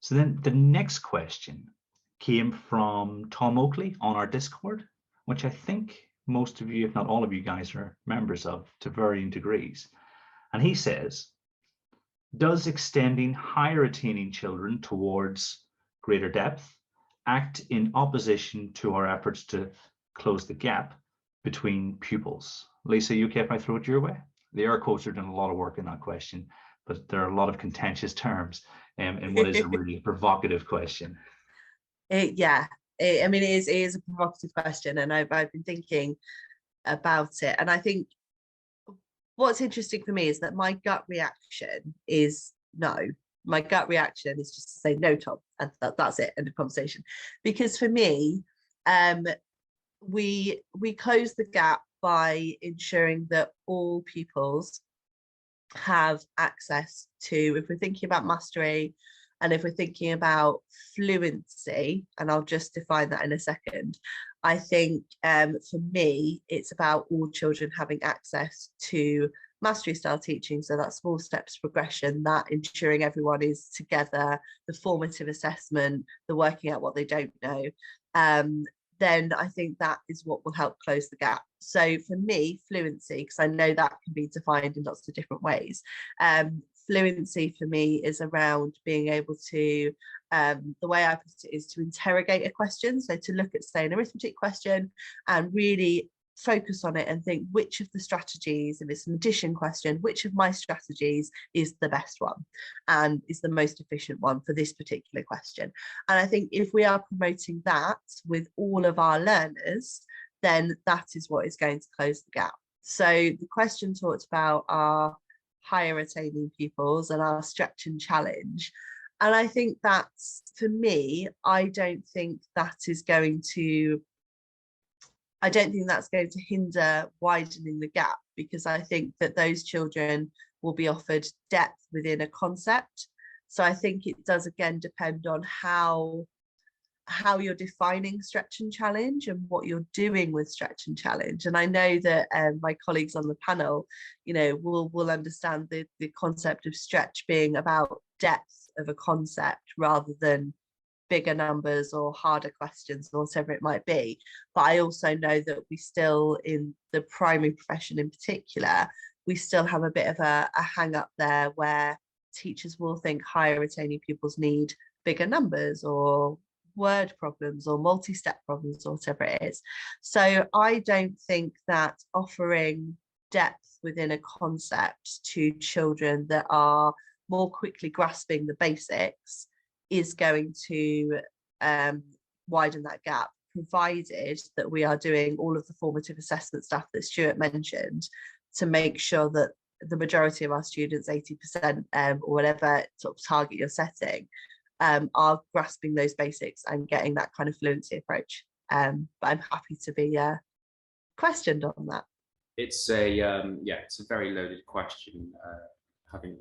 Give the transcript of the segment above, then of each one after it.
So then the next question came from Tom Oakley on our Discord, which I think most of you, if not all of you guys, are members of to varying degrees. And he says, does extending higher attaining children towards greater depth act in opposition to our efforts to close the gap between pupils? Lisa, you okay if I throw it your way? The air quotes are doing a lot of work in that question, but there are a lot of contentious terms in what is a really provocative question. It is a provocative question, and I've been thinking about it. And I think what's interesting for me is that my gut reaction is no. My gut reaction is just to say no, Tom, and that's it, end of conversation. Because for me, we close the gap by ensuring that all pupils have access to, if we're thinking about mastery, and if we're thinking about fluency, and I'll just define that in a second, I think for me, it's about all children having access to mastery style teaching. So that small steps progression, that ensuring everyone is together, the formative assessment, the working out what they don't know. Then I think that is what will help close the gap. So for me, fluency, because I know that can be defined in lots of different ways. Fluency for me is around being able to, the way I put it is to interrogate a question. So to look at, say, an arithmetic question and really focus on it and think which of the strategies, if it's an addition question, which of my strategies is the best one and is the most efficient one for this particular question. And I think if we are promoting that with all of our learners, then that is what is going to close the gap. So the question talked about our higher attaining pupils and our stretch and challenge. And I think that's, for me, I don't think that's going to hinder widening the gap, because I think that those children will be offered depth within a concept. So I think it does again depend on how you're defining stretch and challenge and what you're doing with stretch and challenge. And I know that my colleagues on the panel, will understand the concept of stretch being about depth of a concept rather than bigger numbers or harder questions or whatever it might be. But I also know that we still, in the primary profession in particular, we still have a bit of a hang up there where teachers will think higher attaining pupils need bigger numbers or word problems or multi-step problems or whatever it is. So I don't think that offering depth within a concept to children that are more quickly grasping the basics is going to widen that gap, provided that we are doing all of the formative assessment stuff that Stuart mentioned to make sure that the majority of our students, 80% or whatever sort of target you're setting, are grasping those basics and getting that kind of fluency approach. But I'm happy to be questioned on that. It's it's a very loaded question. Having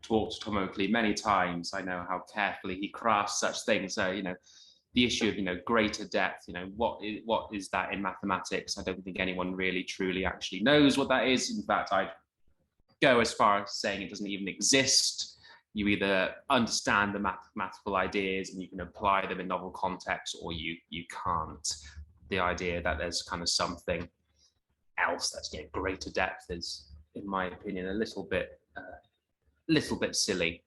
talked to Tom Oakley many times, I know how carefully he crafts such things. So the issue of greater depth, what is that in mathematics? I don't think anyone really truly actually knows what that is. In fact, I'd go as far as saying it doesn't even exist. You either understand the mathematical ideas and you can apply them in novel contexts, or you can't. The idea that there's kind of something else that's greater depth is, in my opinion, a little bit silly.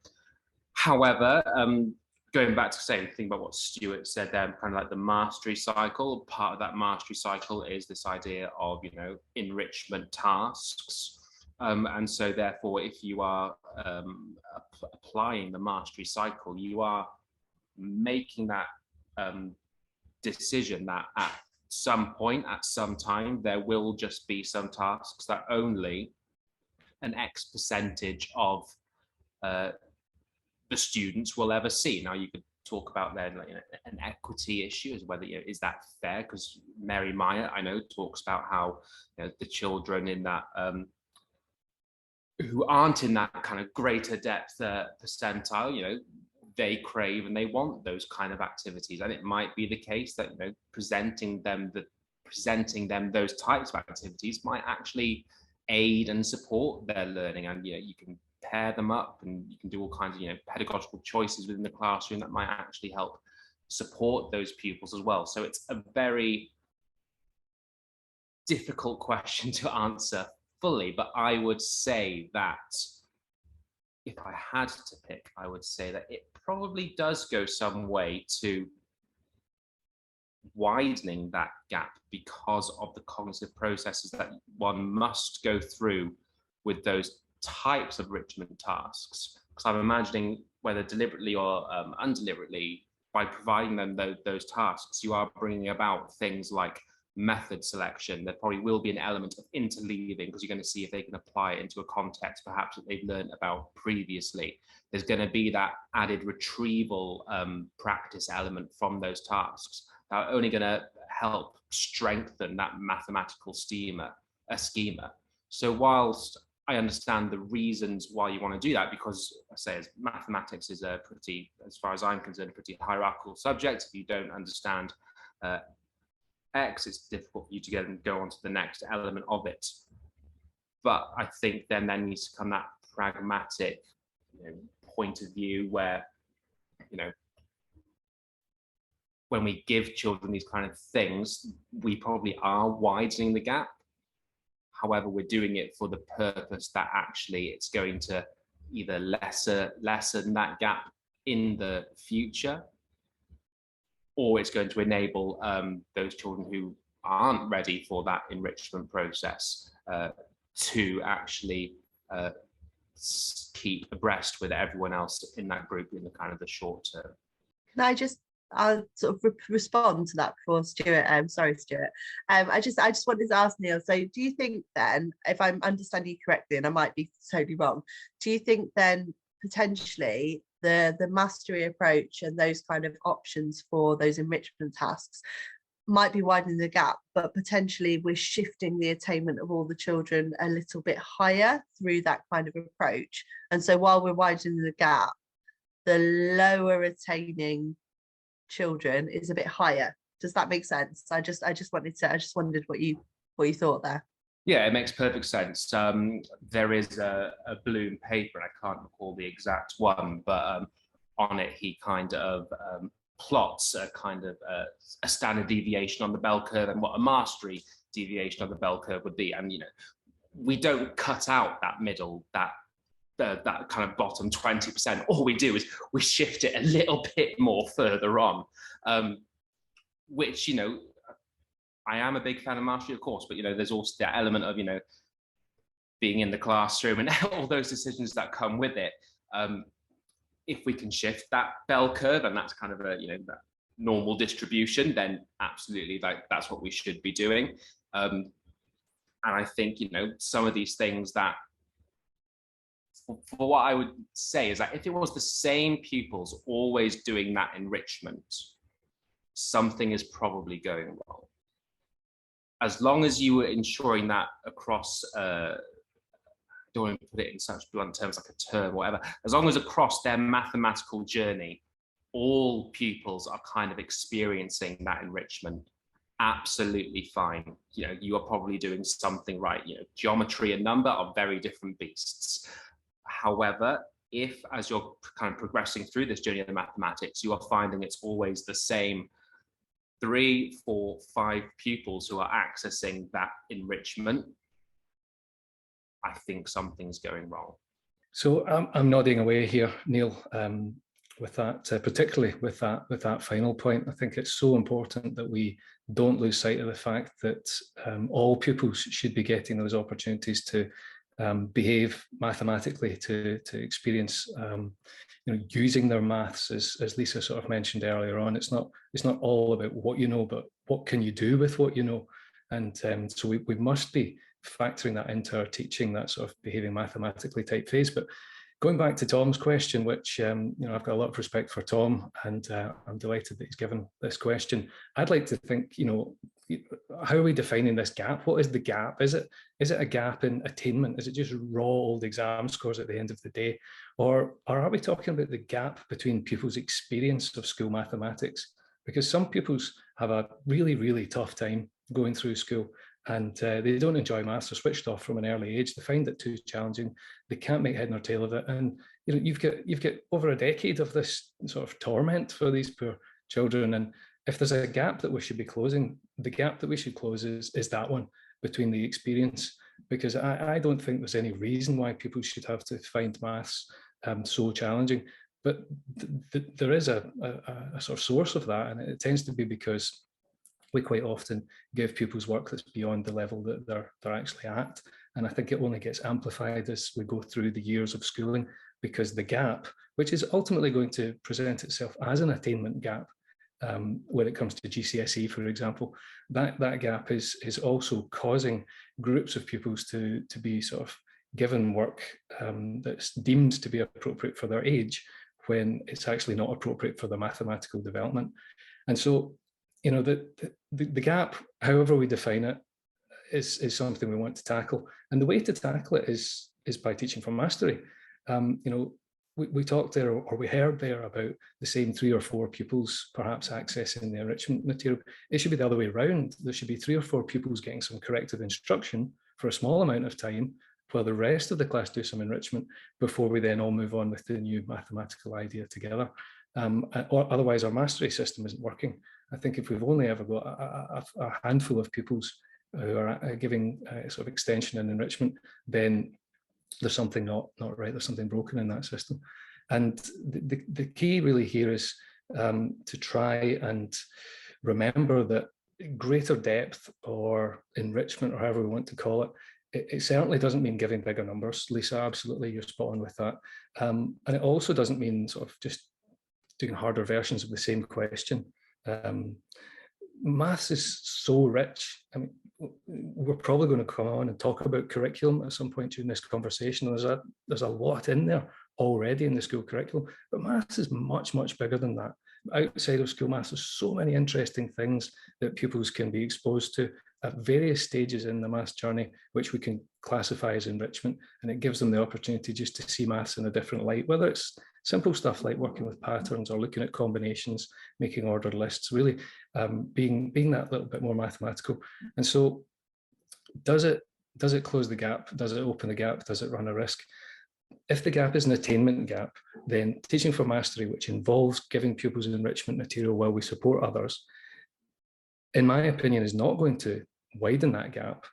However, going back to think about what Stuart said there, kind of like the mastery cycle, part of that mastery cycle is this idea of enrichment tasks. And so therefore, if you are applying the mastery cycle, you are making that decision that at some point, at some time, there will just be some tasks that only an X percentage of the students will ever see. Now, you could talk about then an equity issue, as whether is that fair? Because Mary Meyer, I know, talks about how the children in that who aren't in that kind of greater depth percentile, they crave and they want those kind of activities. And it might be the case that presenting them those types of activities might actually aid and support their learning. And you can pair them up, and you can do all kinds of, you know, pedagogical choices within the classroom that might actually help support those pupils as well. So it's a very difficult question to answer fully, but I would say that if I had to pick, I would say that it probably does go some way to widening that gap because of the cognitive processes that one must go through with those types of enrichment tasks. Because I'm imagining, whether deliberately or undeliberately, by providing them those tasks, you are bringing about things like method selection. There probably will be an element of interleaving, because you're going to see if they can apply it into a context perhaps that they've learned about previously. There's going to be that added retrieval practice element from those tasks that are only going to help strengthen that mathematical schema. So whilst I understand the reasons why you want to do that, because I say, as mathematics is a pretty, as far as I'm concerned, a pretty hierarchical subject. If you don't understand X, it's difficult for you to go on to the next element of it. But I think then there needs to come that pragmatic, you know, point of view where, you know, when we give children these kind of things, we probably are widening the gap. However, we're doing it for the purpose that actually it's going to either lessen that gap in the future, or it's going to enable those children who aren't ready for that enrichment process to actually keep abreast with everyone else in that group in the kind of the short term. I'll sort of respond to that before Stuart. Sorry, Stuart. I just wanted to ask Neil. So, do you think then, if I'm understanding you correctly, and I might be totally wrong, do you think then potentially the mastery approach and those kind of options for those enrichment tasks might be widening the gap, but potentially we're shifting the attainment of all the children a little bit higher through that kind of approach? And so while we're widening the gap, the lower attaining children is a bit higher. Does that make sense? I just wondered what you thought there. Yeah, it makes perfect sense. There is a Bloom paper, and I can't recall the exact one, but on it he kind of plots a kind of a standard deviation on the bell curve and what a mastery deviation on the bell curve would be. And, you know, we don't cut out that middle, that kind of bottom 20%. All we do is we shift it a little bit more further on, which, you know, I am a big fan of mastery, of course, but, you know, there's also that element of, you know, being in the classroom and all those decisions that come with it. If we can shift that bell curve, and that's kind of a, you know, that normal distribution, then absolutely, that's what we should be doing. And I think, you know, some of these things that, for what I would say is that if it was the same pupils always doing that enrichment, something is probably going wrong. As long as you were ensuring that across, I don't want to put it in such blunt terms like a term or whatever, as long as across their mathematical journey, all pupils are kind of experiencing that enrichment, absolutely fine. You know, you are probably doing something right. You know, geometry and number are very different beasts. However, if as you're kind of progressing through this journey of mathematics, you are finding it's always the same 3, 4, 5 pupils who are accessing that enrichment, I think something's going wrong. So I'm nodding away here, Neil, with that, particularly with that final point. I think it's so important that we don't lose sight of the fact that all pupils should be getting those opportunities to behave mathematically, to experience you know, using their maths, as Lisa sort of mentioned earlier on. It's not all about what you know, but what can you do with what you know. And so we must be factoring that into our teaching, that sort of behaving mathematically type phase. But going back to Tom's question, which you know, I've got a lot of respect for Tom, and I'm delighted that he's given this question. I'd like to think, you know, how are we defining this gap? What is the gap? Is it a gap in attainment? Is it just raw old exam scores at the end of the day? Or are we talking about the gap between pupils' experience of school mathematics? Because some pupils have a really, really tough time going through school, and they don't enjoy maths, or switched off from an early age. They find it too challenging. They can't make head nor tail of it. And you've got over a decade of this sort of torment for these poor children. And if there's a gap that we should be closing, the gap that we should close is that one between the experience, because I don't think there's any reason why people should have to find maths so challenging. But there is a sort of source of that, and it tends to be because we quite often give pupils work that's beyond the level that they're actually at. And I think it only gets amplified as we go through the years of schooling, because the gap, which is ultimately going to present itself as an attainment gap, when it comes to GCSE, for example, that gap is also causing groups of pupils to be sort of given work that's deemed to be appropriate for their age, when it's actually not appropriate for their mathematical development. And so, the gap, however we define it, is something we want to tackle. And the way to tackle it is by teaching from mastery. We talked there, or we heard there, about the same 3 or 4 pupils perhaps accessing the enrichment material. It should be the other way around. There should be 3 or 4 pupils getting some corrective instruction for a small amount of time, while the rest of the class do some enrichment, before we then all move on with the new mathematical idea together. Or otherwise our mastery system isn't working. I think if we've only ever got a handful of pupils who are giving sort of extension and enrichment, then there's something not right. There's something broken in that system. And the key really here is to try and remember that greater depth or enrichment, or however we want to call it, it certainly doesn't mean giving bigger numbers. Lisa, absolutely, you're spot on with that. And it also doesn't mean sort of just doing harder versions of the same question. Maths is so rich. I mean, we're probably going to come on and talk about curriculum at some point during this conversation. There's a lot in there already in the school curriculum, but maths is much, much bigger than that. Outside of school maths, there's so many interesting things that pupils can be exposed to at various stages in the maths journey, which we can classify as enrichment, and it gives them the opportunity just to see maths in a different light, whether it's simple stuff like working with patterns or looking at combinations, making ordered lists, really being that little bit more mathematical. And so does it close the gap? Does it open the gap? Does it run a risk? If the gap is an attainment gap, then teaching for mastery, which involves giving pupils enrichment material while we support others, in my opinion, is not going to widen that gap,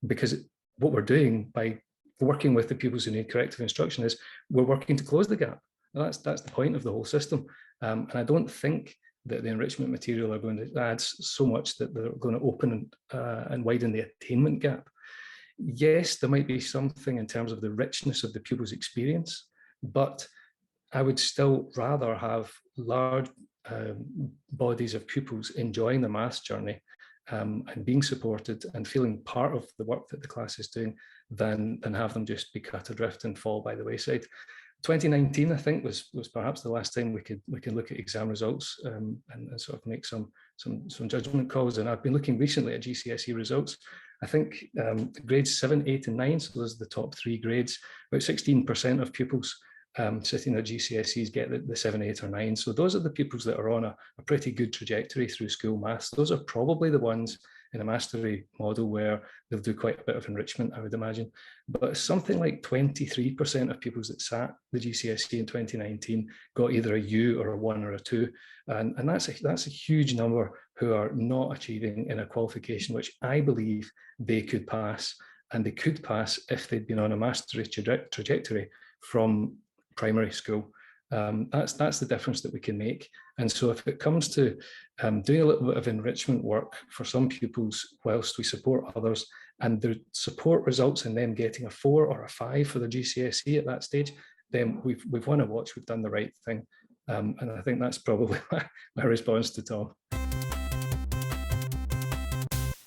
because what we're doing by working with the pupils who need corrective instruction is we're working to close the gap. And that's the point of the whole system. And I don't think that the enrichment material are going to add so much that they're going to open and widen the attainment gap. Yes, there might be something in terms of the richness of the pupil's experience, but I would still rather have large bodies of pupils enjoying the maths journey and being supported and feeling part of the work that the class is doing than have them just be cut adrift and fall by the wayside. 2019, I think, was perhaps the last time we could look at exam results and sort of make some judgment calls. And I've been looking recently at GCSE results. I think grades 7, 8, and 9, so those are the top 3 grades. About 16% of pupils sitting at GCSEs get the 7, 8, or 9. So those are the pupils that are on a pretty good trajectory through school maths. Those are probably the ones in a mastery model where they'll do quite a bit of enrichment, I would imagine. But something like 23% of pupils that sat the GCSE in 2019 got either a U or a 1 or a 2. And that's a huge number who are not achieving in a qualification which I believe they could pass. And they could pass if they'd been on a mastery trajectory from primary school. That's the difference that we can make. And so if it comes to doing a little bit of enrichment work for some pupils whilst we support others, and the support results in them getting a 4 or a 5 for the GCSE at that stage, then we've won a watch, we've done the right thing. And I think that's probably my response to Tom.